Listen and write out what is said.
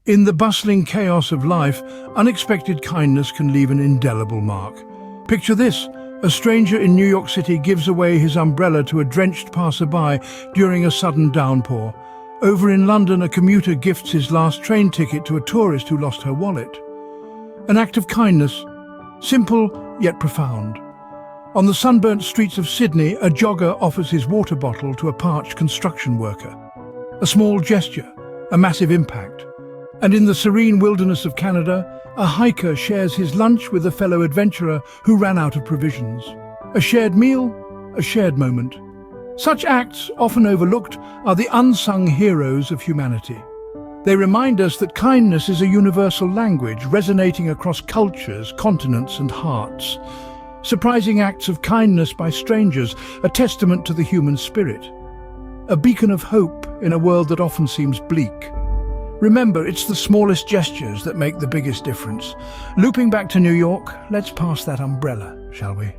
In the bustling chaos of life, unexpected kindness can leave an indelible mark. Picture this: a stranger in New York City gives away his umbrella to a drenched passerby during a sudden downpour. Over in London, a commuter gifts his last train ticket to a tourist who lost her wallet. An act of kindness, simple yet profound. On the sunburnt streets of Sydney, a jogger offers his water bottle to a parched construction worker. A small gesture, a massive impact. And in the serene wilderness of Canada, a hiker shares his lunch with a fellow adventurer who ran out of provisions. A shared meal, a shared moment. Such acts, often overlooked, are the unsung heroes of humanity. They remind us that kindness is a universal language resonating across cultures, continents, and hearts. Surprising acts of kindness by strangers, a testament to the human spirit. A beacon of hope in a world that often seems bleak. Remember, it's the smallest gestures that make the biggest difference. Looping back to New York, let's pass that umbrella, shall we?